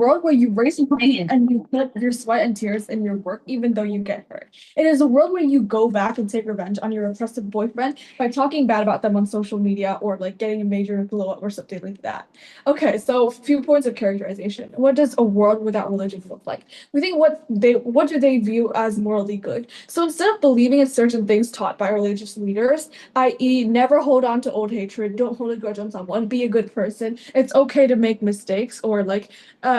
world where you raise your hand and you put your sweat and tears in your work, even though you get hurt. It is a world where you go back and take revenge on your oppressive boyfriend by talking bad about them on social media or like getting a major glow up or something like that. Okay, so a few points of characterization. What does a world without religion look like? We think what do they view as morally good? So instead of believing in certain things taught by religious leaders, i.e., never hold on to old hatred, don't hold a grudge on someone, be a good person. It's okay to make mistakes, or like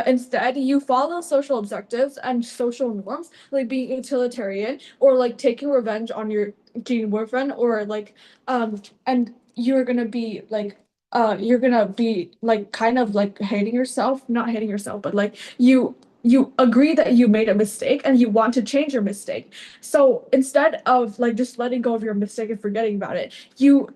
instead you follow social objectives and social norms, like being utilitarian or like taking revenge on your cheating boyfriend, or like and you're gonna be like kind of like hating yourself, not hating yourself, but like you agree that you made a mistake and you want to change your mistake. So instead of like just letting go of your mistake and forgetting about it, you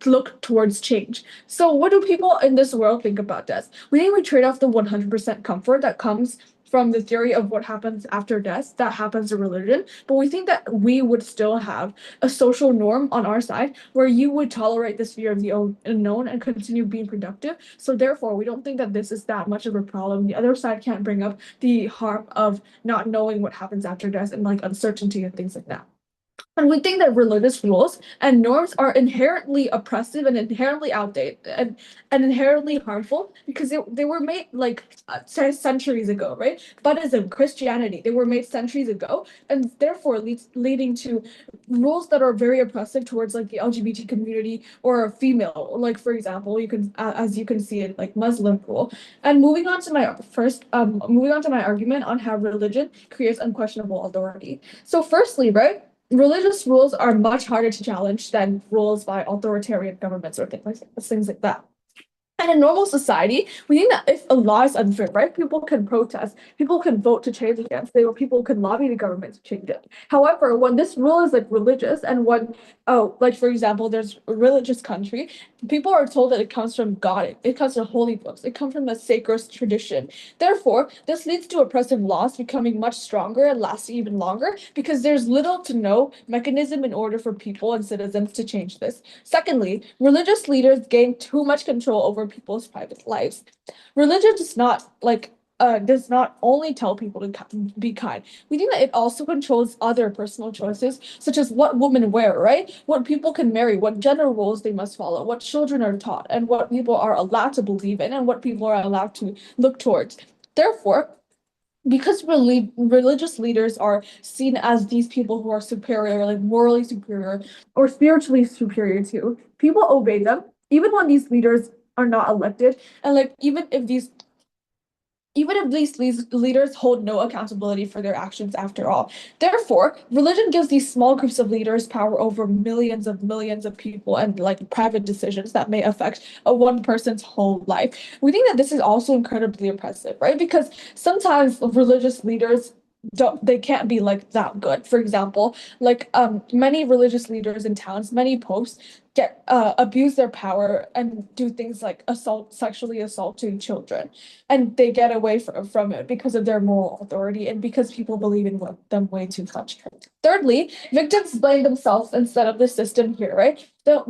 look towards change. So what do people in this world think about death? We think we trade off the 100% comfort that comes from the theory of what happens after death that happens to religion, but we think that we would still have a social norm on our side where you would tolerate this fear of the unknown and continue being productive. So therefore, we don't think that this is that much of a problem. The other side can't bring up the harm of not knowing what happens after death and like uncertainty and things like that. And we think that religious rules and norms are inherently oppressive and inherently outdated and inherently harmful because they were made like centuries ago, right? Buddhism, Christianity, they were made centuries ago, and therefore leading to rules that are very oppressive towards like the LGBT community or a female. Like for example, you can as you can see it like Muslim rule. And moving on to my argument on how religion creates unquestionable authority. So firstly, right? Religious rules are much harder to challenge than rules by authoritarian governments or things like that. And in normal society, we think that if a law is unfair, right, people can protest, people can vote to change against it, or people can lobby the government to change it. However, when this rule is like religious, and when, oh, like for example, there's a religious country, people are told that it comes from God, it comes from holy books, it comes from a sacred tradition. Therefore, this leads to oppressive laws becoming much stronger and lasting even longer because there's little to no mechanism in order for people and citizens to change this. Secondly, religious leaders gain too much control over people's private lives. Religion does not only tell people to be kind. We think that it also controls other personal choices, such as what women wear, right? What people can marry, what gender roles they must follow, what children are taught, and what people are allowed to believe in, and what people are allowed to look towards. Therefore, because religious leaders are seen as these people who are superior, like morally superior or spiritually superior to, people obey them, even when these leaders are not elected. And like even if these leaders hold no accountability for their actions after all. Therefore, religion gives these small groups of leaders power over millions of people and like private decisions that may affect a one person's whole life. We think that this is also incredibly oppressive, right? Because sometimes religious leaders they can't be like that good. For example, like many religious leaders in towns, many popes get abuse their power and do things like sexually assaulting children, and they get away from it because of their moral authority and because people believe in them way too much. Thirdly, victims blame themselves instead of the system here, right? So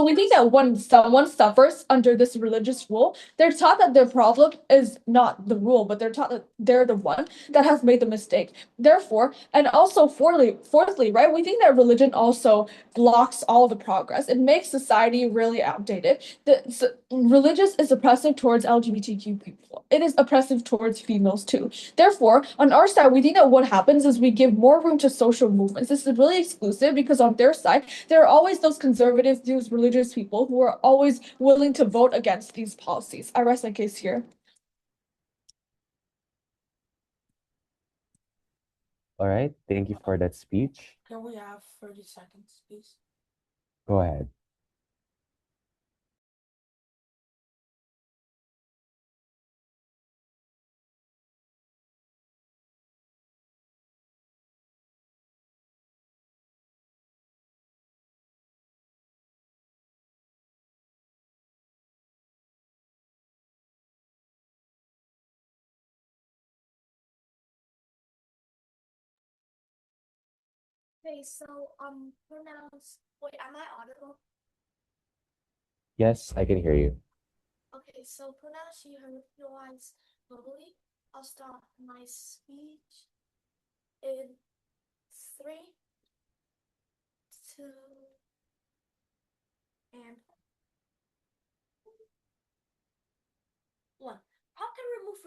we think that when someone suffers under this religious rule, they're taught that their problem is not the rule, but they're taught that they're the one that has made the mistake. Therefore, and also fourthly, right, we think that religion also blocks all the progress. It makes society really outdated. Religious is oppressive towards LGBTQ people. It is oppressive towards females too. Therefore, on our side, we think that what happens is we give more room to social movements. This is really exclusive because on their side, there are always those conservatives, those religious people who are always willing to vote against these policies. I rest my case here. All right. Thank you for that speech. Can we have 30 seconds, please? Go ahead. Okay, so pronounce. Wait, am I audible? Yes, I can hear you. Okay, so pronounce you verbally. I'll start my speech in 3, 2, and 1. How can remove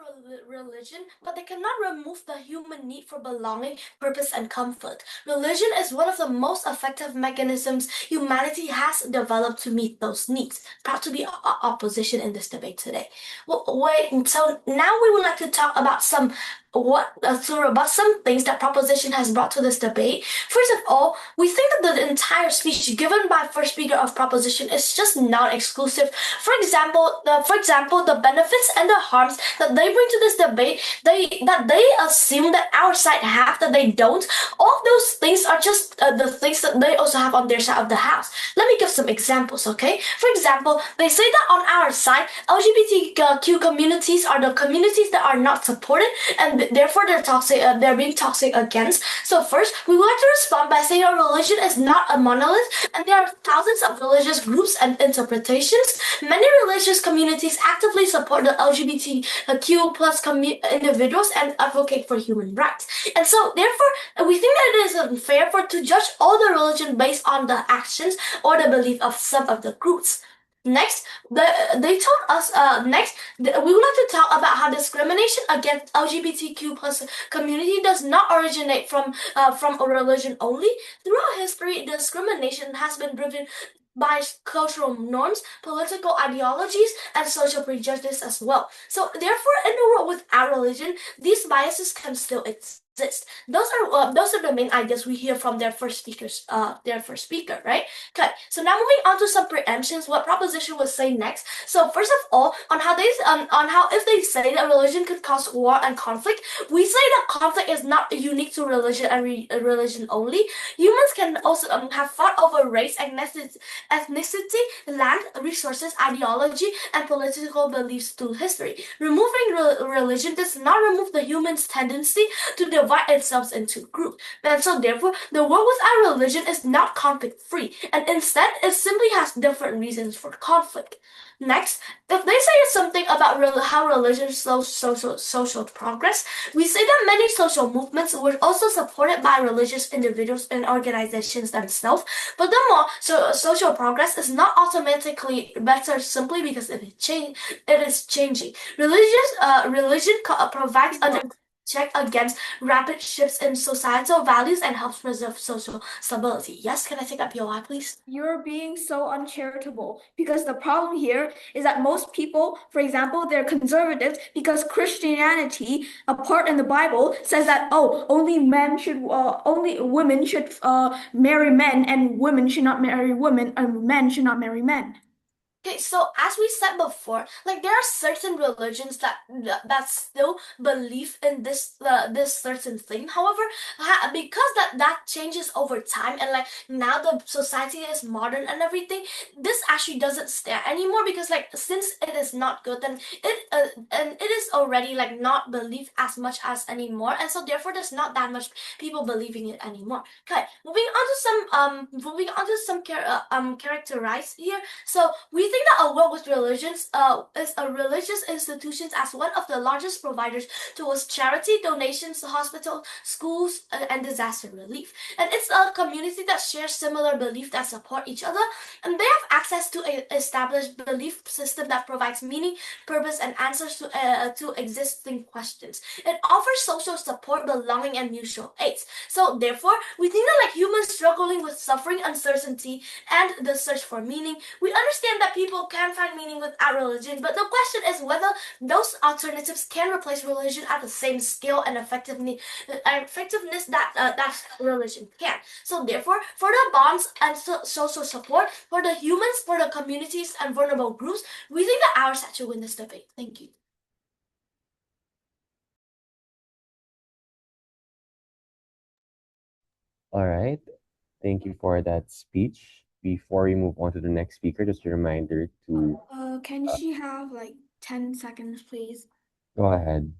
religion, but they cannot remove the human need for belonging, purpose, and comfort. Religion is one of the most effective mechanisms humanity has developed to meet those needs. Proud to be opposition in this debate today. Well, wait, so now we would like to talk about some things that proposition has brought to this debate. First of all, we think that the entire speech given by first speaker of proposition is just not exclusive. For example, the benefits and the harms that they bring to this debate, they assume that our side have that they don't. All of those things are just the things that they also have on their side of the house. Let me give some examples, okay? For example, they say that on our side, LGBTQ communities are the communities that are not supported, and therefore they're toxic. They're being toxic against. So first, we would like to respond by saying our religion is not a monolith, and there are thousands of religious groups and interpretations. Many religious communities actively support the LGBTQ plus individuals and advocate for human rights. And so, therefore, we think that it is unfair to judge all the religion based on the actions or the belief of some of the groups. Next, they told us. We would like to talk about how discrimination against LGBTQ plus community does not originate from a religion only. Throughout history, discrimination has been driven by cultural norms, political ideologies, and social prejudice as well. So, therefore, in a world without religion, these biases can still exist. Those are the main ideas we hear from their first speaker, right? Okay. So now moving on to some preemptions, what proposition will say next. So first of all, on how if they say that religion could cause war and conflict, we say that conflict is not unique to religion and religion only. Humans can also have fought over race, ethnicity, land, resources, ideology, and political beliefs through history. Removing religion does not remove the human's tendency to divide itself into groups. And so therefore, the world without religion is not conflict-free, and instead it simply has different reasons for conflict. Next, if they say something about how religion slows social progress, we say that many social movements were also supported by religious individuals and organizations themselves. But the more social progress is not automatically better simply because it is changing. Religion provides a check against rapid shifts in societal values and helps preserve social stability. Yes, can I take a POI, please? You're being so uncharitable, because the problem here is that most people, for example, they're conservatives because Christianity, a part in the Bible, says that only women should marry men, and women should not marry women, and men should not marry men. Okay, so as we said before, like there are certain religions that still believe in this certain thing. However, because that changes over time, and like now the society is modern and everything, this actually doesn't stand anymore, because like since it is not good, then it is already like not believed as much as anymore, and so therefore there's not that much people believing it anymore. Okay, moving on to some characterized here. So we think that a world with religions is a religious institutions as one of the largest providers towards charity, donations, hospitals, schools, and disaster relief. And it's a community that shares similar beliefs that support each other, and they have access to an established belief system that provides meaning, purpose, and answers to existing questions. It offers social support, belonging, and mutual aid. So therefore, we think that like humans struggling with suffering, uncertainty, and the search for meaning, we understand that people can find meaning without religion, but the question is whether those alternatives can replace religion at the same scale and effectiveness that religion can. So therefore, for the bonds and social support, for the humans, for the communities, and vulnerable groups, we think that ours should win this debate. Thank you. All right. Thank you for that speech. Before we move on to the next speaker, just a reminder to Can she have like 10 seconds, please? go ahead.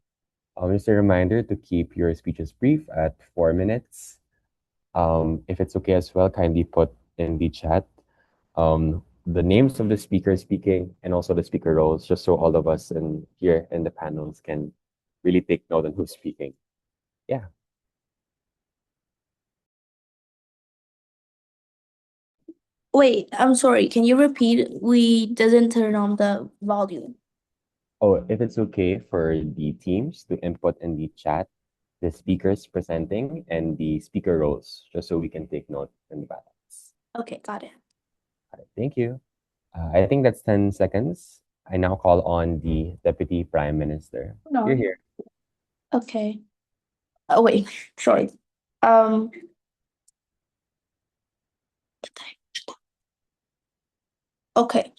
Just a reminder to keep your speeches brief at 4 minutes. If it's okay as well, kindly put in the chat the names of the speakers speaking and also the speaker roles, just so all of us here in the panels can really take note on who's speaking. Yeah. Wait, I'm sorry. Can you repeat? We didn't turn on the volume. Oh, if it's okay for the teams to input in the chat the speakers presenting and the speaker roles, just so we can take note in the balance. Okay, got it. All right, thank you. I think that's 10 seconds. I now call on the Deputy Prime Minister. No. You're here. Okay. Oh wait, sorry. Um. Okay.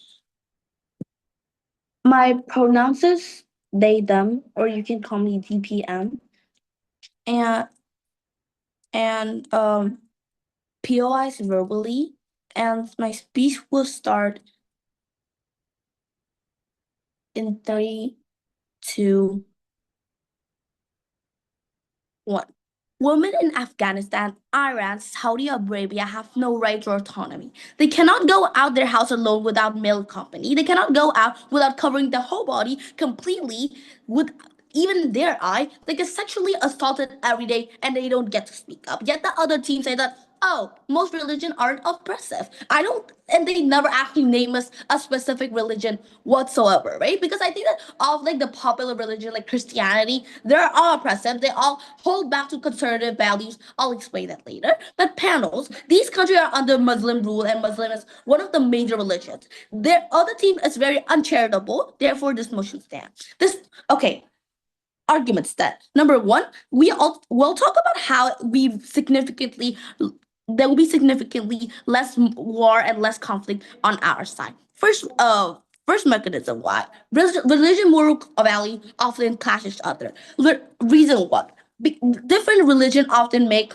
My pronouns is they, them, or you can call me DPM. And POIs verbally, and my speech will start in 3, 2, 1. Women in Afghanistan, Iran, Saudi Arabia have no right to autonomy. They cannot go out their house alone without male company. They cannot go out without covering their whole body completely with even their eye. They get sexually assaulted every day and they don't get to speak up. Yet the other team say that, oh, most religion aren't oppressive. I don't, and they never actually name us a specific religion whatsoever, right? Because I think that of like the popular religion like Christianity, they're all oppressive. They all hold back to conservative values. I'll explain that later. But panels, these countries are under Muslim rule, and Muslim is one of the major religions. Their other team is very uncharitable. Therefore, this motion stands. This okay. Arguments that number one, we'll talk about how there will be significantly less war and less conflict on our side. First mechanism why religion moral value often clash each other. Reason what different religion often make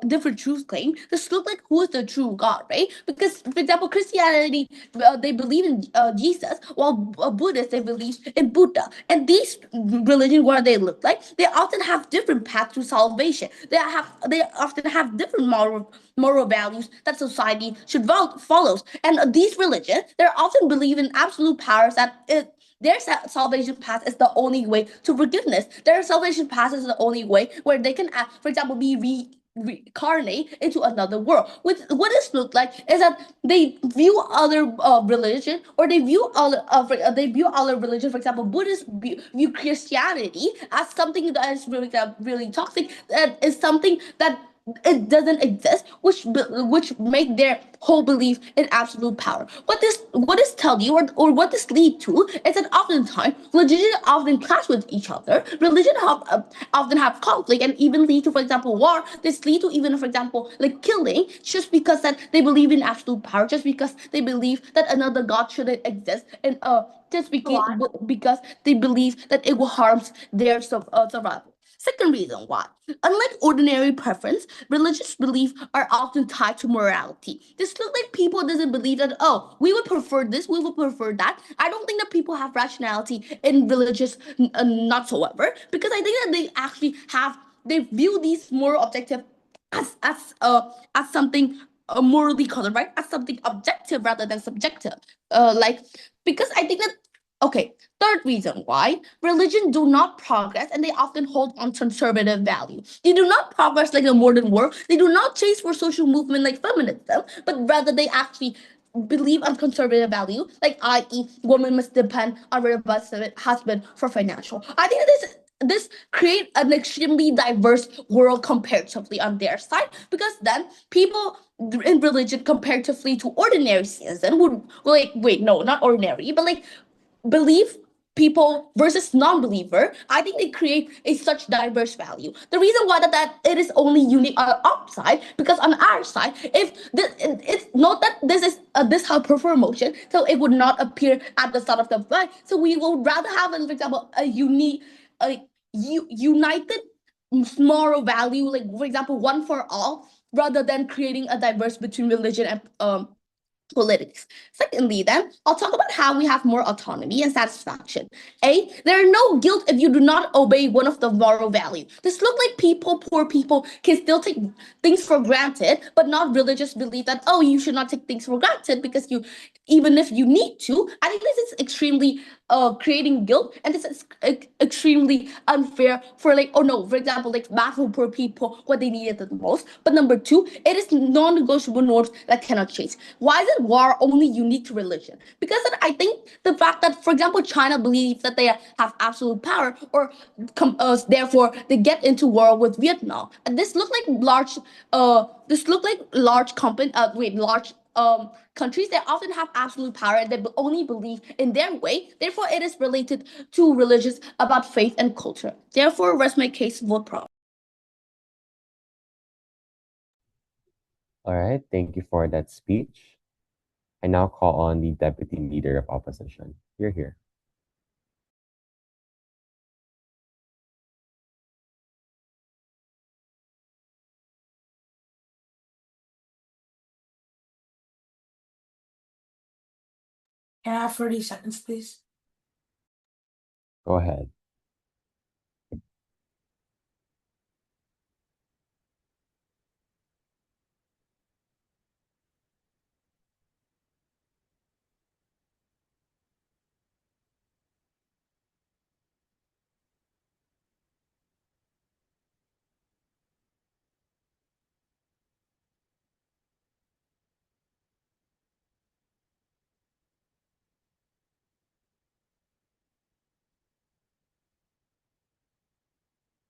different truth claim. This look like who is the true God, right? Because for example, Christianity they believe in Jesus, while Buddhists they believe in Buddha. And these religions, what they look like, they often have different paths to salvation. They often have different moral values that society should follows. And these religions, they're often believe in absolute powers that their salvation path is the only way to forgiveness. Their salvation path is the only way where they can, for example, be reincarnate into another world. What this look like is that they view other religion, or they view other religion. For example, Buddhists view Christianity as something that is really toxic. That is something that it doesn't exist, which make their whole belief in absolute power. What this tell you, or what this lead to, is that oftentimes religion often clash with each other. Religion often have conflict and even lead to, for example, war. This lead to even, for example, like killing, just because that they believe in absolute power, just because they believe that another god shouldn't exist, and because they believe that it will harms their survival. Second reason why, unlike ordinary preference, religious beliefs are often tied to morality. This looks like people doesn't believe that, oh, we would prefer this, we would prefer that. I don't think that people have rationality in religious whatsoever, because I think that they view these moral objective as something morally correct, right? As something objective rather than subjective. Like, because I think that, okay, third reason why religion do not progress, and they often hold on conservative value. They do not progress like the modern world. They do not chase for social movement like feminism, but rather they actually believe on conservative value, like i.e., women must depend on their husband for financial. I think this create an extremely diverse world comparatively on their side, because then people in religion comparatively to ordinary citizen would like, wait, no, not ordinary, but like believe people versus non-believer. I think they create a such diverse value. The reason why that it is only unique on the upside, because on our side, if it's not that this is this how perform motion, so it would not appear at the start of the flight. So we would rather have, for example, a unique, united moral value, like for example, one for all, rather than creating a diverse between religion and politics. Secondly, then I'll talk about how we have more autonomy and satisfaction. A, there are no guilt if you do not obey one of the moral values. This look like poor people can still take things for granted, but not religious belief that, oh, you should not take things for granted because you, even if you need to. I think this is extremely creating guilt, and this is extremely unfair for, like, oh no, for example, like bathroom poor people, what they needed the most. But number two, it is non-negotiable norms that cannot change. Why is it war only unique to religion? Because I think the fact that, for example, China believes that they have absolute power, or therefore they get into war with Vietnam. And this look like large countries that often have absolute power and they only believe in their way. Therefore, it is related to religious about faith and culture. Therefore, rest my case, vote pro. All right, thank you for that speech. I now call on the Deputy Leader of Opposition. You're here. Can I have 30 seconds, please? Go ahead.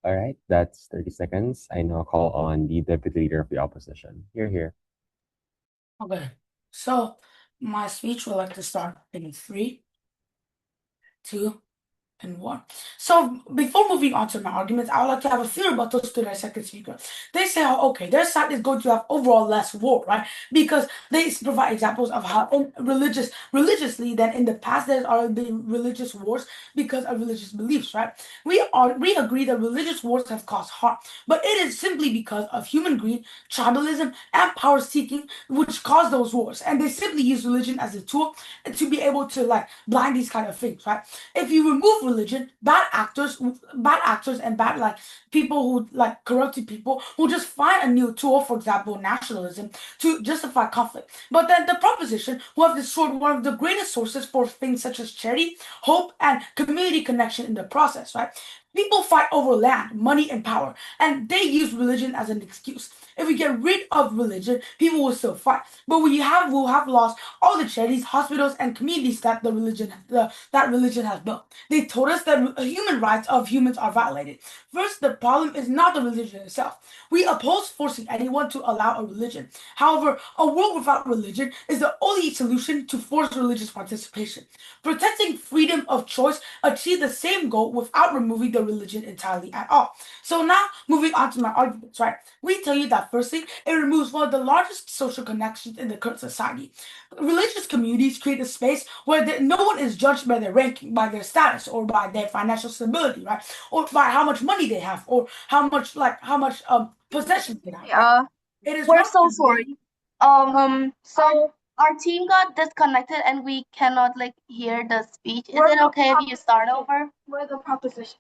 All right, that's 30 seconds. I now call on the Deputy Leader of the Opposition. You're here. Okay, so my speech would like to start in 3, 2, and 1. So before moving on to my arguments, I would like to have a few rebuttals to their second speaker. They say, how, okay, their side is going to have overall less war, right? Because they provide examples of how religiously, then in the past there's already been religious wars because of religious beliefs, right? We agree that religious wars have caused harm, but it is simply because of human greed, tribalism, and power seeking which caused those wars, and they simply use religion as a tool to be able to like blind these kind of things, right? If you remove religion, bad actors and bad like people who like corrupted people will just find a new tool, for example, nationalism, to justify conflict. But then the proposition will have destroyed one of the greatest sources for things such as charity, hope, and community connection in the process, right? People fight over land, money, and power, and they use religion as an excuse. If we get rid of religion, people will still fight. But we'll have lost all the charities, hospitals, and communities that religion has built. They told us that human rights of humans are violated. First, the problem is not the religion itself. We oppose forcing anyone to allow a religion. However, a world without religion is the only solution to forced religious participation. Protecting freedom of choice achieves the same goal without removing the religion entirely at all. So now, moving on to my arguments, right? We tell you that firstly, it removes one of the largest social connections in the current society. Religious communities create a space where no one is judged by their ranking, by their status, or by their financial stability, right? Or by how much money they have, or how much possessions they have. Right? It is We're not so sorry. So our team got disconnected and we cannot like hear the speech. Is it okay if you start over? We're the proposition.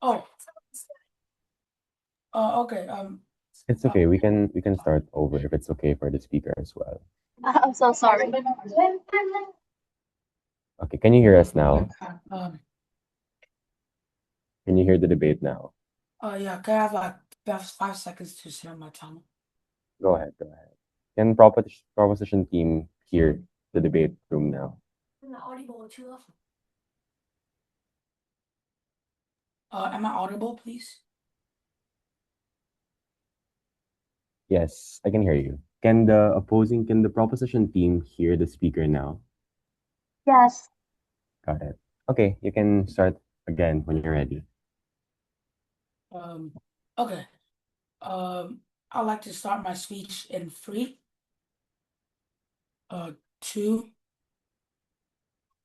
Oh. Okay. It's okay. We can start over if it's okay for the speaker as well. I'm so sorry. Okay, can you hear us now? Um. Can you hear the debate now? Yeah. Can I have like 5 seconds to set my timer? Go ahead. Can proposition team hear the debate room now? Am I audible, please? Yes, I can hear you. Can the proposition team hear the speaker now? Yes. Got it. Okay, you can start again when you're ready. Okay. I'd like to start my speech in 3, 2,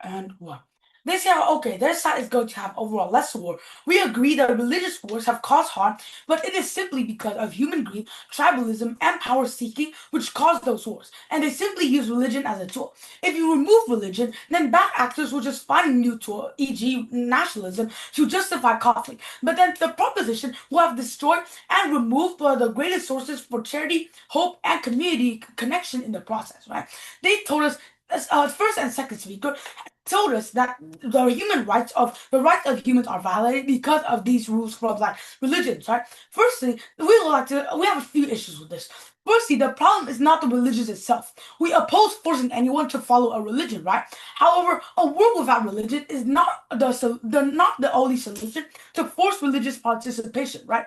and 1. They say, okay, their side is going to have overall less war. We agree that religious wars have caused harm, but it is simply because of human greed, tribalism, and power seeking which caused those wars. And they simply use religion as a tool. If you remove religion, then bad actors will just find a new tool, e.g., nationalism, to justify conflict. But then the proposition will have destroyed and removed the greatest sources for charity, hope, and community connection in the process, right? They told us, first and second speaker, told us that the rights of humans are violated because of these rules from like religions, right? Firstly, we have a few issues with this. Firstly, the problem is not the religion itself. We oppose forcing anyone to follow a religion, right? However, a world without religion is not the only solution to force religious participation, right?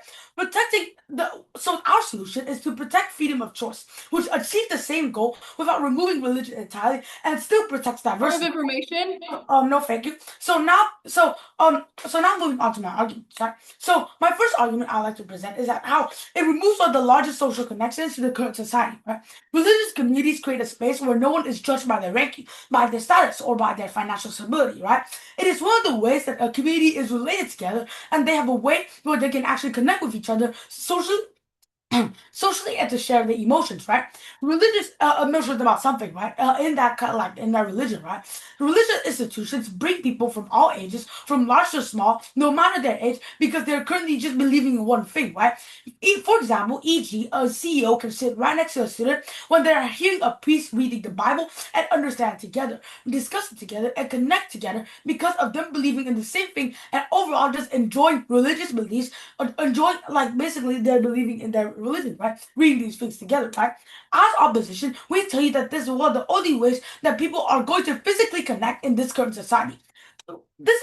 So our solution is to protect freedom of choice, which achieves the same goal without removing religion entirely and still protects Point of diversity. information. No, thank you. So now moving on to my arguments, right? So my first argument I like to present is that how it removes one of the largest social connections to the current society, right? Religious communities create a space where no one is judged by their ranking, by their status, or by their financial stability, right? It is one of the ways that a community is related together, and they have a way where they can actually connect with each other socially and to share the emotions, right? Religious emotions about something, right? In that kind of like in that religion, right? Religious institutions bring people from all ages, from large to small, no matter their age, because they're currently just believing in one thing, right? For example, e.g., a CEO can sit right next to a student when they're hearing a priest reading the Bible and understand it together, discuss it together, and connect together because of them believing in the same thing and overall just enjoying religious beliefs, enjoying like basically they're believing in their religion, right? Reading these things together, right? As opposition, we tell you that this is one of the only ways that people are going to physically connect in this current society.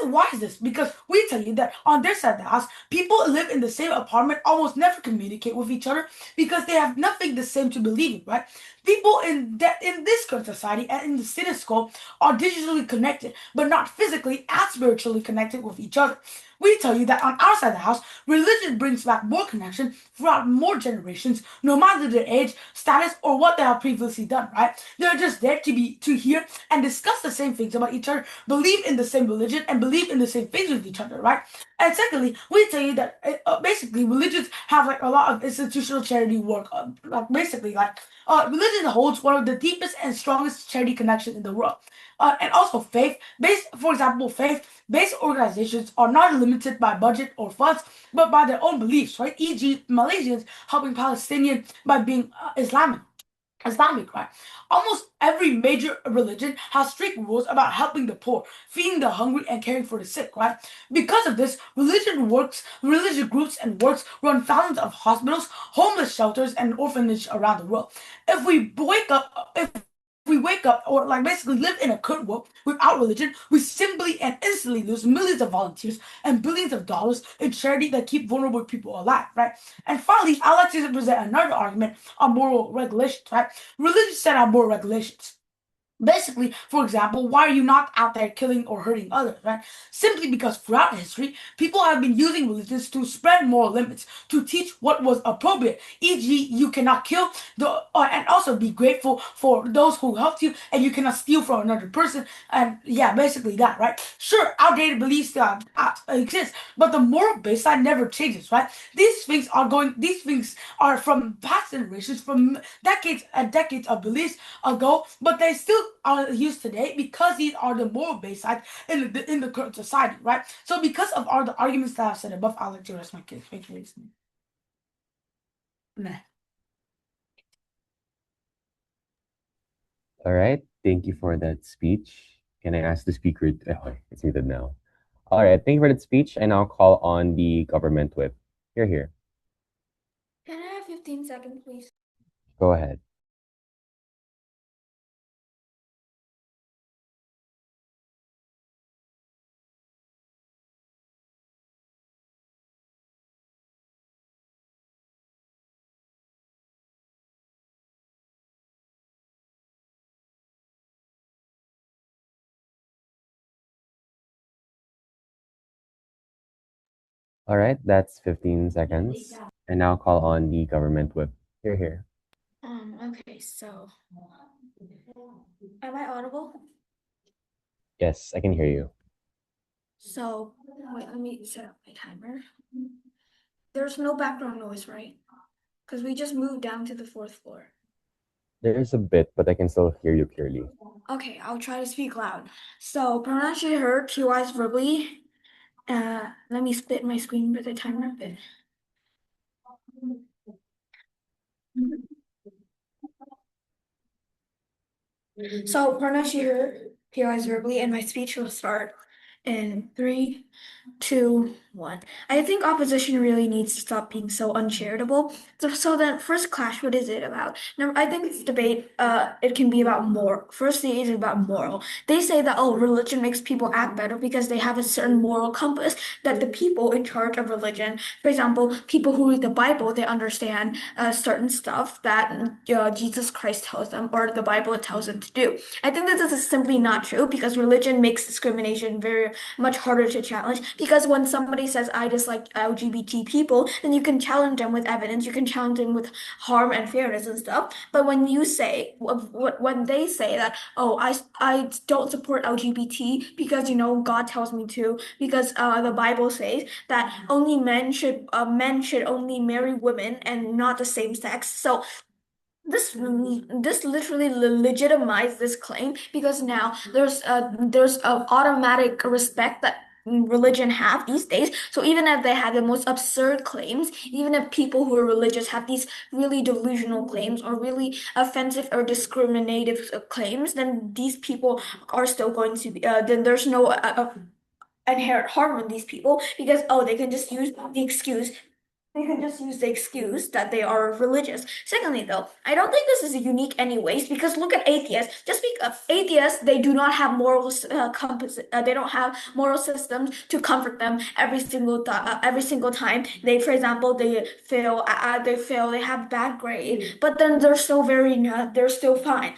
Why is this? Because we tell you that on their side of the house, people live in the same apartment, almost never communicate with each other because they have nothing the same to believe in, right? People in this current society and in the status quo are digitally connected, but not physically and spiritually connected with each other. We tell you that on our side of the house, religion brings back more connection throughout more generations, no matter their age, status, or what they have previously done, right? They're just there to hear and discuss the same things about each other, believe in the same religion, and believe in the same things with each other, right? And secondly, we tell you that basically religions have like a lot of institutional charity work. Religion holds one of the deepest and strongest charity connections in the world. And also faith-based organizations are not limited by budget or funds, but by their own beliefs, right? E.g., Malaysians helping Palestinians by being Islamic, right? Almost every major religion has strict rules about helping the poor, feeding the hungry, and caring for the sick, right? Because of this, religious groups and works run thousands of hospitals, homeless shelters, and orphanages around the world. If we wake up or like basically live in a current world without religion, we simply and instantly lose millions of volunteers and billions of dollars in charity that keep vulnerable people alive, right? And finally, I'd like to present another argument on moral regulations, right? Religion set out moral regulations. Basically, for example, why are you not out there killing or hurting others, right? Simply because throughout history, people have been using religions to spread moral limits, to teach what was appropriate. E.g., you cannot kill and also be grateful for those who helped you, and you cannot steal from another person. And yeah, basically that, right? Sure, outdated beliefs exist, but the moral baseline never changes, right? These things are from past generations, from decades and decades of beliefs ago, but they still are used today because these are the moral baselines in the current society, right? So because of all the arguments that I've said above, I'll let you rest my case. Thank you for listening. Nah. All right. Thank you for that speech. Can I ask the speaker? Oh, it's muted now. All right. Thank you for that speech. I now call on the government whip. Here. Can I have 15 seconds, please? Go ahead. All right. That's 15 seconds. I now call on the government whip. Here. Okay, so am I audible? Yes, I can hear you. So, wait, let me set up my timer. There's no background noise, right? Because we just moved down to the 4th floor. There's a bit, but I can still hear you clearly. Okay, I'll try to speak loud. So, pronounce you heard PYs verbally. Let me split my screen with the timer a bit. So, pronounce you heard PYs verbally, and my speech will start in 3, 2, 1. I think opposition really needs to stop being so uncharitable. So then, first clash, what is it about? Number, I think this debate, it can be about moral. Firstly, it's about moral. They say that religion makes people act better because they have a certain moral compass that the people in charge of religion, for example, people who read the Bible, they understand certain stuff that Jesus Christ tells them or the Bible tells them to do. I think that this is simply not true because religion makes discrimination very much harder to challenge because when somebody says I dislike LGBT people, then you can challenge them with evidence, you can challenge them with harm and fairness and stuff. But when you say when they say that I don't support LGBT because God tells me to because the Bible says that only men should only marry women and not the same sex. So this literally legitimizes this claim because now there's a automatic respect that religion have these days. So even if they have the most absurd claims, even if people who are religious have these really delusional claims or really offensive or discriminative claims, then these people are still going to be then there's no inherent harm in these people because they can just use the excuse that they are religious. Secondly, though, I don't think this is unique anyways because look at atheists. Just because atheists, they do not have moral compass. They don't have moral systems to comfort them every single time. They, for example, they fail. They have bad grade, but then they're still they're still fine.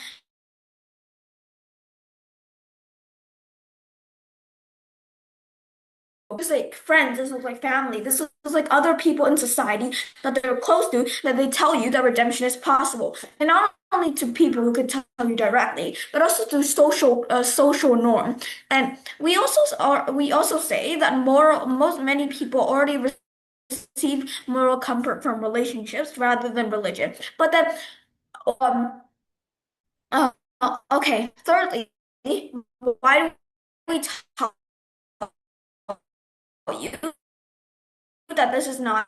Just like friends, this is like family, this is like other people in society that they're close to, that they tell you that redemption is possible. And not only to people who can tell you directly, but also to social norm. And we also say that many people already receive moral comfort from relationships rather than religion. But then um okay, thirdly, why do we tell you that this is not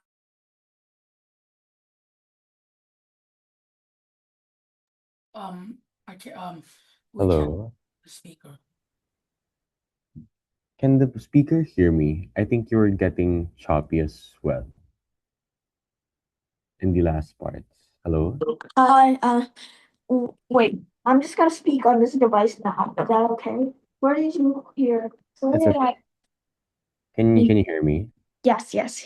I can we can't Hello? the speaker. Can the speaker hear me? I think you're getting choppy as well in the last parts. Hello? Wait, I'm just gonna speak on this device now. Is that okay? Where did you hear? Where It's did okay. Can you hear me? Yes, yes.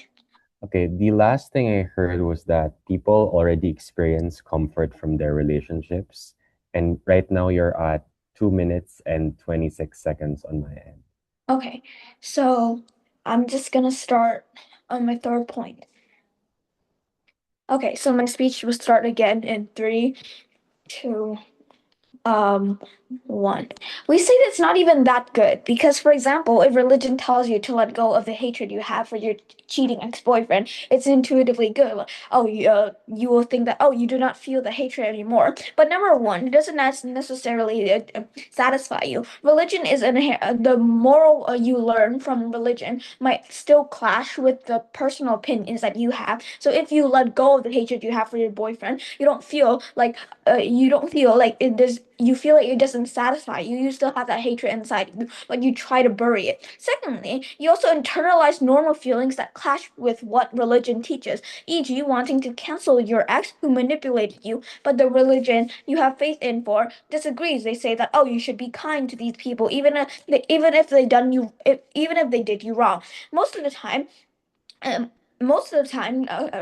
Okay, the last thing I heard was that people already experience comfort from their relationships, and right now you're at 2 minutes and 26 seconds on my end. Okay, so I'm just gonna start on my third point. Okay, so my speech will start again in 3, 2, one. We say it's not even that good because, for example, if religion tells you to let go of the hatred you have for your cheating ex-boyfriend, it's intuitively good. Like, you will think that you do not feel the hatred anymore. But number one, it doesn't necessarily satisfy you. Religion is the moral you learn from religion might still clash with the personal opinions that you have. So if you let go of the hatred you have for your boyfriend, you don't feel like it does. You feel like it doesn't satisfy you. You still have that hatred inside you, but you try to bury it. Secondly, you also internalize normal feelings that clash with what religion teaches, e.g., wanting to cancel your ex who manipulated you, but the religion you have faith in for disagrees. They say that you should be kind to these people, even if even if they did you wrong. Most of the time,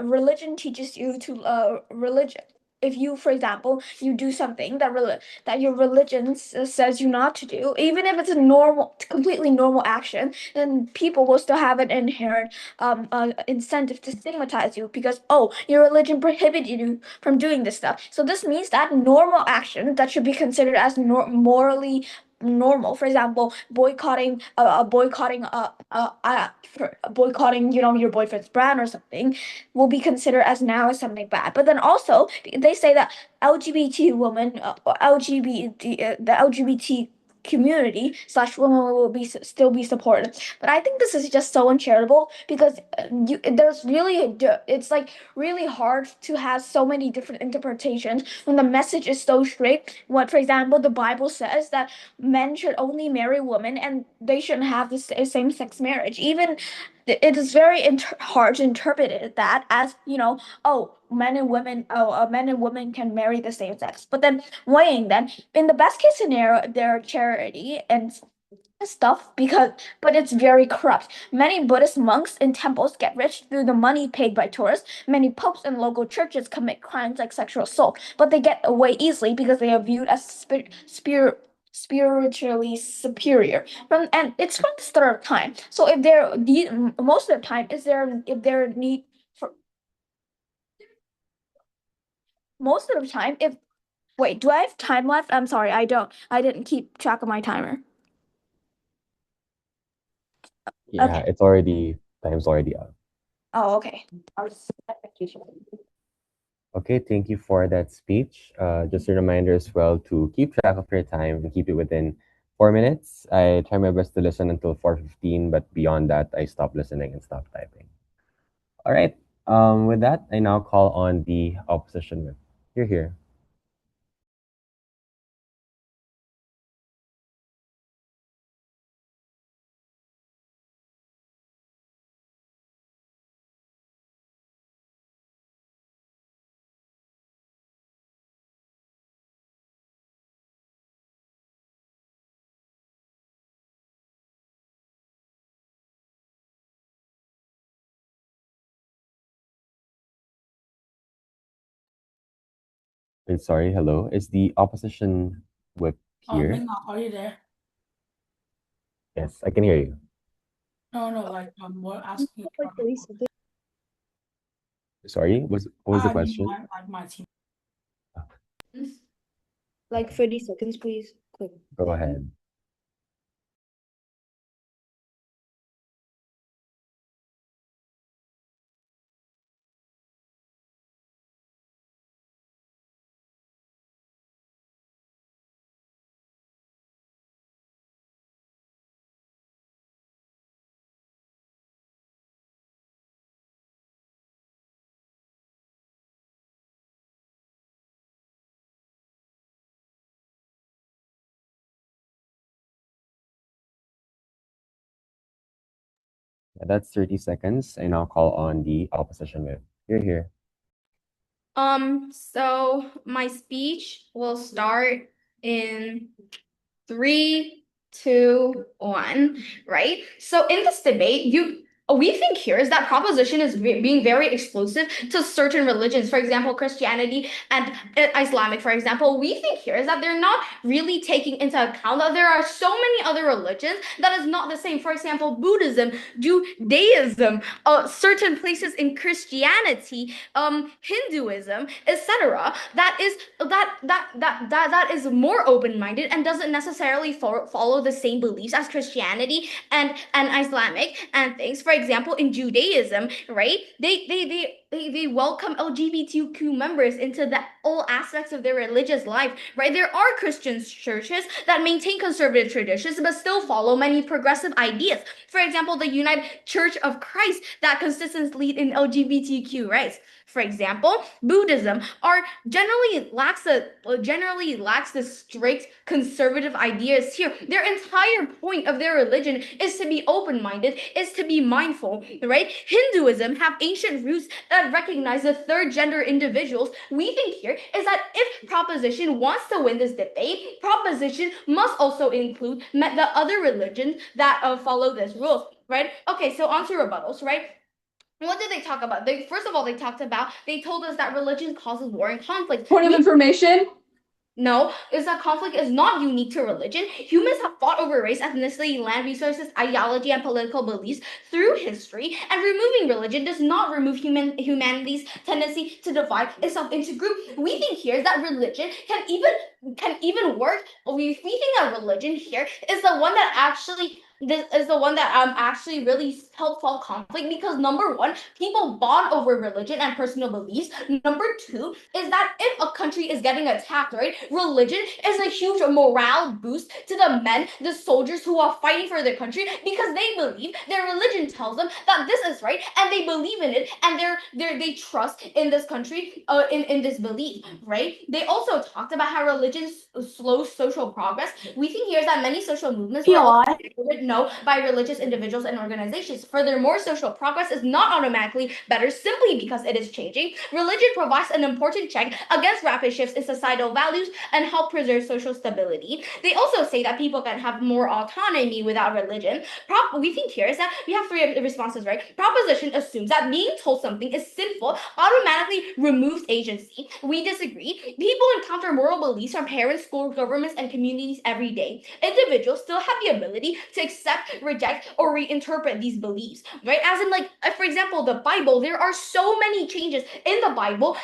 religion teaches you to religion. If you, for example, you do something that your religion says you not to do, even if it's a completely normal action, then people will still have an inherent incentive to stigmatize you because your religion prohibited you from doing this stuff. So this means that normal action that should be considered as morally normal. For example, boycotting your boyfriend's brand or something will be considered as now as something bad. But then also they say that LGBT women, the LGBT community slash women will be still be supported. But I think this is just so uncharitable because it's like really hard to have so many different interpretations when the message is so strict. What, for example, the Bible says that men should only marry women and they shouldn't have the same-sex marriage. Even it is very hard to interpret it that as, men and women can marry the same sex. But then weighing then in the best case scenario, they're charity and stuff but it's very corrupt. Many Buddhist monks in temples get rich through the money paid by tourists. Many popes and local churches commit crimes like sexual assault, but they get away easily because they are viewed as spiritually superior. And it's from the start of time. So if they're most of the time is there if there need for most of the time if wait, do I have time left? I'm sorry, I don't. I didn't keep track of my timer. Yeah, Okay. time's already up. Oh, okay. Okay, thank you for that speech. Just a reminder as well to keep track of your time and keep it within 4 minutes. I try my best to listen until 4:15, but beyond that, I stop listening and stop typing. All right. With that, I now call on the opposition whip. You're here. Wait, sorry, hello. Is the opposition whip here? Ling, are you there? Yes, I can hear you. No, like we're asking. Sorry, what was the question? My team. Like 30 seconds, please. Quick. Go ahead. Yeah, that's 30 seconds. I now call on the opposition whip. You're here. So my speech will start in 3, 2, 1, right? So in this debate, we think here is that proposition is being very exclusive to certain religions. For example, Christianity and Islamic, for example. We think here is that they're not really taking into account that there are so many other religions that is not the same. For example, Buddhism, Judaism, certain places in Christianity, Hinduism, etc. That is more open-minded and doesn't necessarily follow the same beliefs as Christianity and Islamic and things. For example, in Judaism, right? They welcome LGBTQ members into all aspects of their religious life, right? There are Christian churches that maintain conservative traditions but still follow many progressive ideas. For example, the United Church of Christ that consistently lead in LGBTQ rights. For example, Buddhism generally lacks the strict conservative ideas here. Their entire point of their religion is to be open-minded, is to be mindful, right? Hinduism have ancient roots that recognize the third gender individuals. We think here is that if proposition wants to win this debate, proposition must also include the other religions that follow this rules, right? Okay, so on to rebuttals, right? What did they talk about? First of all, they told us that religion causes war and conflict. Point of information. No, is that conflict is not unique to religion. Humans have fought over race, ethnicity, land resources, ideology, and political beliefs through history, and removing religion does not remove humanity's tendency to divide itself into groups. We think here that religion can even work. We think that religion here is the one that actually actually really help solve conflict, because number one, people bond over religion and personal beliefs. Number two is that if a country is getting attacked, right, religion is a huge morale boost to the men, the soldiers who are fighting for their country, because they believe their religion tells them that this is right, and they believe in it, and they trust in this country, in this belief, right? They also talked about how religion slows social progress. We think here is that many social movements were also no by religious individuals and organizations. Furthermore, social progress is not automatically better simply because it is changing. Religion provides an important check against rapid shifts in societal values and help preserve social stability. They also say that people can have more autonomy without religion. We think here is that we have three responses, right? Proposition assumes that being told something is sinful automatically removes agency. We disagree. People encounter moral beliefs from parents, schools, governments, and communities every day. Individuals still have the ability to accept, reject, or reinterpret these beliefs, right? As in, like, for example, the Bible, there are so many changes in the Bible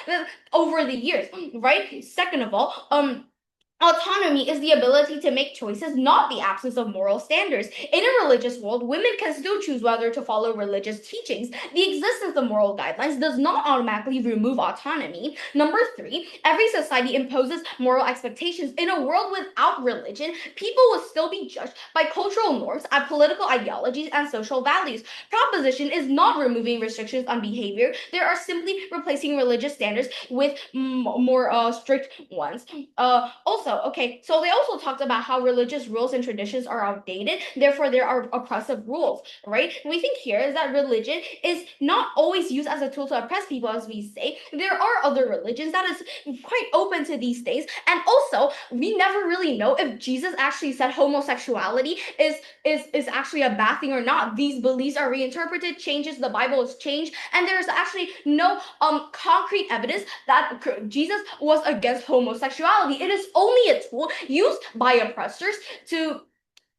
over the years, right? Second of all, autonomy is the ability to make choices, not the absence of moral standards. In a religious world, women can still choose whether to follow religious teachings. The existence of moral guidelines does not automatically remove autonomy. Number three, every society imposes moral expectations. In a world without religion, people will still be judged by cultural norms, political ideologies, and social values. Proposition is not removing restrictions on behavior. They are simply replacing religious standards with more strict ones. Also, okay, so they also talked about how religious rules and traditions are outdated, therefore there are oppressive rules, right? We think here is that religion is not always used as a tool to oppress people, as we say. There are other religions that is quite open to these things, and also we never really know if Jesus actually said homosexuality is actually a bad thing or not. These beliefs are reinterpreted, changes, the Bible is changed, and there's actually no concrete evidence that Jesus was against homosexuality. It is only a tool used by oppressors to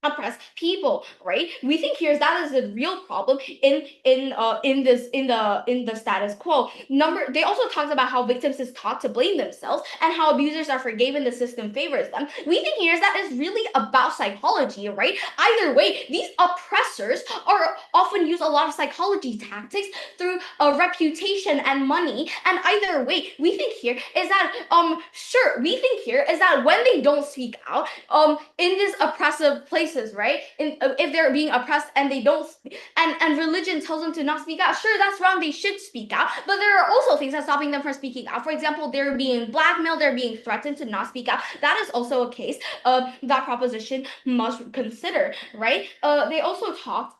oppress people, right? We think here that is a real problem in the status quo. They also talked about how victims is taught to blame themselves and how abusers are forgiven, the system favors them. We think here that is really about psychology, right? Either way, these oppressors are often use a lot of psychology tactics through reputation and money, and either way, we think here is that we think here is that when they don't speak out in this oppressive places, right? If they're being oppressed and they don't, and religion tells them to not speak out, sure, that's wrong, they should speak out, but there are also things that's stopping them from speaking out. For example, they're being blackmailed, they're being threatened to not speak out. That is also a case that proposition must consider, right? They also talked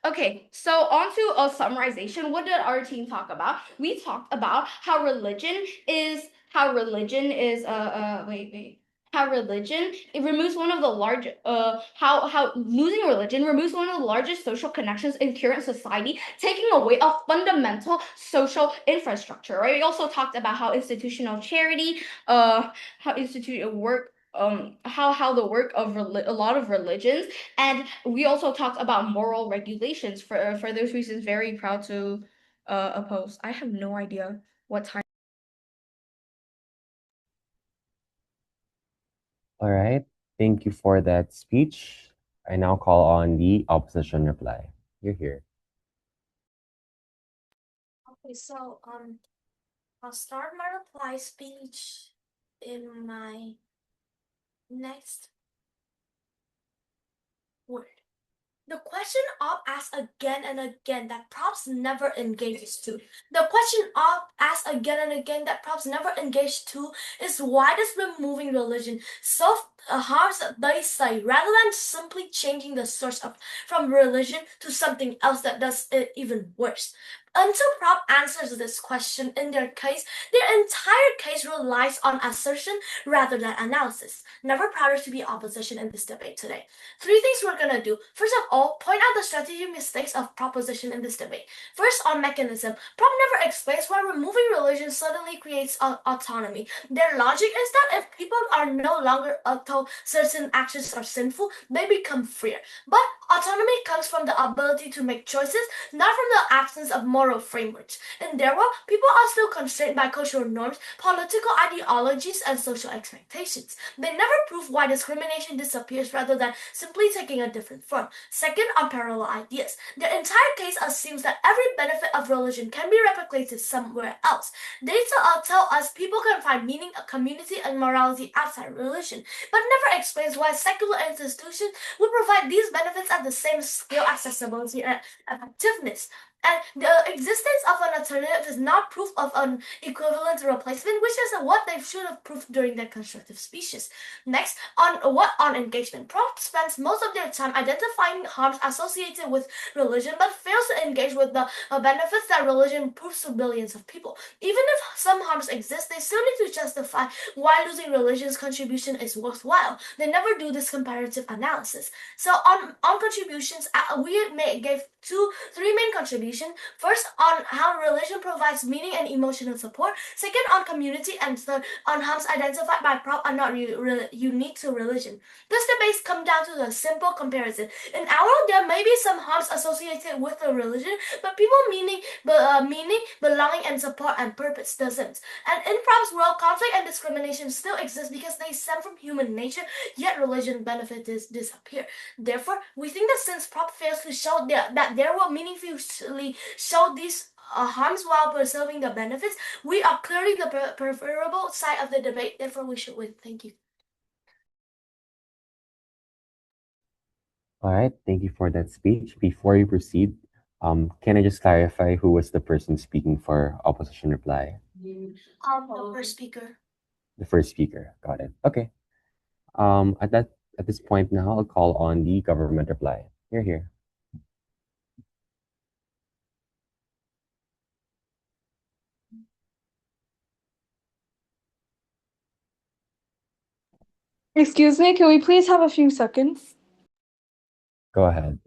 okay, so on to a summarization. What did our team talk about? We talked about how religion is how religion it removes one of the large how losing religion removes one of the largest social connections in current society, taking away a fundamental social infrastructure, right? We also talked about how institutional charity, how institutional work, how the work of a lot of religions, and we also talked about moral regulations. For those reasons, very proud to oppose. I have no idea what time. All right. Thank you for that speech. I now call on the opposition reply. You're here. Okay, so I'll start my reply speech in my next word. The question op asks again and again that props never engages to. The question op asks again and again that props never engage to is, why does removing religion solve harms that they say, rather than simply changing the source from religion to something else that does it even worse. Until Prop answers this question in their case, their entire case relies on assertion rather than analysis. Never prouder to be opposition in this debate today. 3 things we're gonna do. First of all, point out the strategic mistakes of proposition in this debate. First, on mechanism. Prop never explains why removing religion suddenly creates autonomy. Their logic is that if people are no longer told certain actions are sinful, they become freer. But autonomy comes from the ability to make choices, not from the absence of moral frameworks. In their world, people are still constrained by cultural norms, political ideologies, and social expectations. They never prove why discrimination disappears rather than simply taking a different form. Second, on parallel ideas. Their entire case assumes that every benefit of religion can be replicated somewhere else. Data tell us people can find meaning, community, and morality outside religion, but never explains why secular institutions would provide these benefits at the same scale, accessibility, and effectiveness. And the existence of an alternative is not proof of an equivalent replacement, which is what they should have proved during their constructive speeches. Next, on engagement. Prop spends most of their time identifying harms associated with religion, but fails to engage with the benefits that religion proves to billions of people. Even if some harms exist, they still need to justify why losing religion's contribution is worthwhile. They never do this comparative analysis. So on contributions, we gave three main contributions. First, on how religion provides meaning and emotional support. Second, on community, and third, on harms identified by Prop are not unique to religion. This debate comes down to a simple comparison. In our world, there may be some harms associated with a religion, but people meaning, belonging, and support and purpose doesn't. And in Prop's world, conflict and discrimination still exist because they stem from human nature, yet religion benefits disappear. Therefore, we think that since Prop fails to show that there will meaningfully show these harms while preserving the benefits, we are clearly the preferable side of the debate. Therefore, we should win. Thank you. All right, thank you for that speech. Before you proceed, can I just clarify who was the person speaking for opposition reply? The first speaker. The first speaker, got it. Okay. At this point now, I'll call on the government reply. Here. Excuse me, can we please have a few seconds? Go ahead.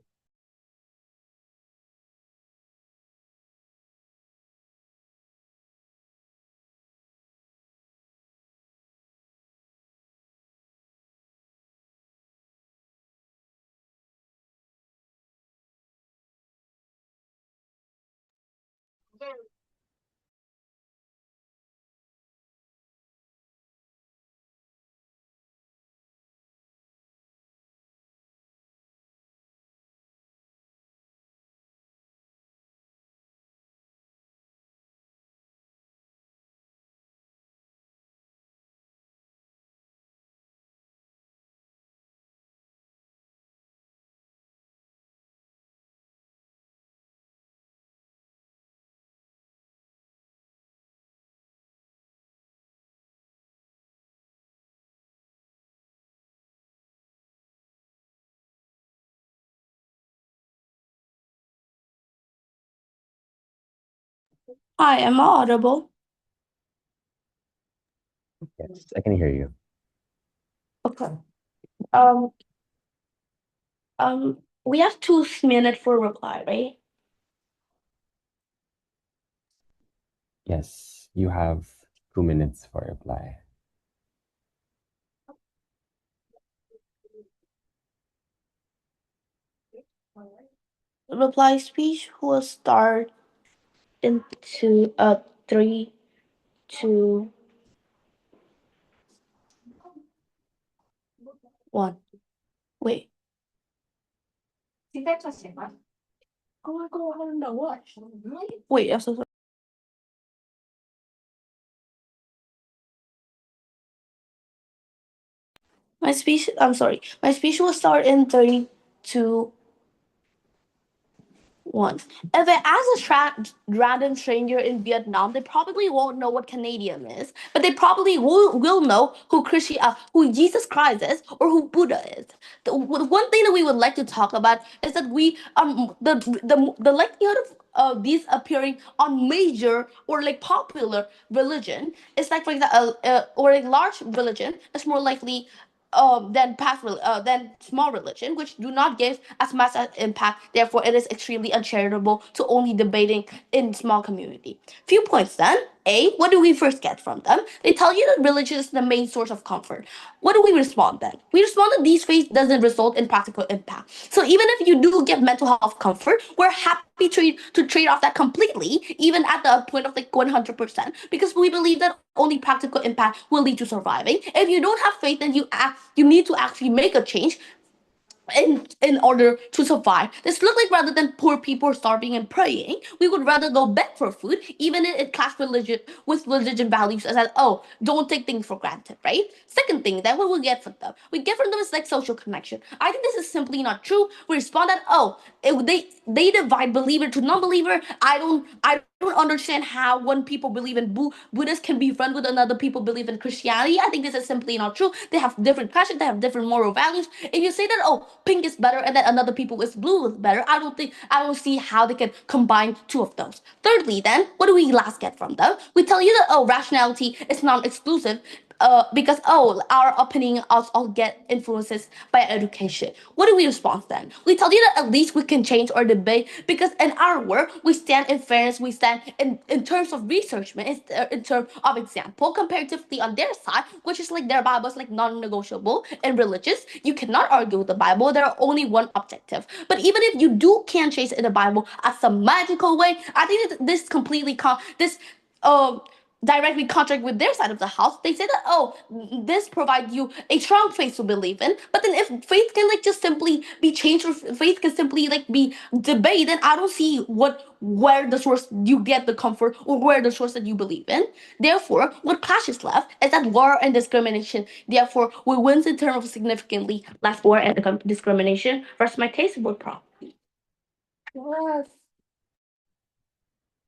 Hi, am I audible? Yes, I can hear you. Okay. We have 2 minutes for reply, right? Yes, you have 2 minutes for reply. The reply speech will start into 3, 2, 1. Wait. Wait, I'm so sorry. My speech will start in 3, 2, One. If I ask a random stranger in Vietnam, they probably won't know what Canadian is, but they probably will know who Jesus Christ is or who Buddha is. One thing that we would like to talk about is that we the likelihood of these appearing on major or like popular religion is like, for example, or a large religion is more likely than small religion, which do not give as much an impact. Therefore, it is extremely uncharitable to only debating in small community. Few points then. A, what do we first get from them? They tell you that religion is the main source of comfort. What do we respond then? We respond that these faiths doesn't result in practical impact. So even if you do get mental health comfort, we're happy to trade off that completely, even at the point of like 100%, because we believe that only practical impact will lead to surviving. If you don't have faith, then you need to actually make a change in order to survive. This look like rather than poor people starving and praying, we would rather go beg for food, even if it clashes religion values, as that, oh, don't take things for granted, right? Second thing that we will get from them, we get from them is like social connection. I think this is simply not true. We respond that, oh, they divide believer to non-believer. I don't understand how one people believe in Buddhists can be friends with another people believe in Christianity. I think this is simply not true. They have different passions, they have different moral values. If you say that, oh, pink is better and then another people is blue is better, I don't see how they can combine two of those. Thirdly, then, what do we last get from them? We tell you that, oh, rationality is non-exclusive. Because, oh, our opinion all get influences by education. What do we respond then? We tell you that at least we can change our debate, because in our work we stand in fairness, we stand in terms of researchment, in terms of example, comparatively on their side, which is like their Bible is like non-negotiable and religious. You cannot argue with the Bible. There are only one objective. But even if you can change in the Bible as some magical way, I think that this completely this um directly contract with their side of the house. They say that, oh, this provides you a strong faith to believe in. But then if faith can like just simply be changed, or faith can simply like be debated, then I don't see where the source you get the comfort, or where the source that you believe in. Therefore, what clashes left is that war and discrimination. Therefore, we wins in terms of significantly less war and discrimination versus my case would probably. Yes.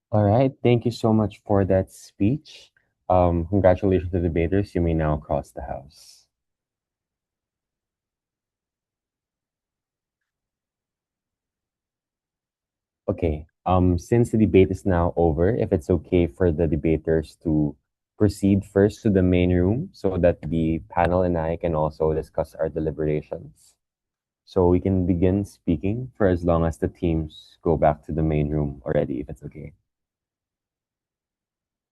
All right. Thank you so much for that speech. Congratulations to the debaters. You may now cross the house. Okay. Since the debate is now over, if it's okay for the debaters to proceed first to the main room so that the panel and I can also discuss our deliberations. So we can begin speaking for as long as the teams go back to the main room already, if it's okay.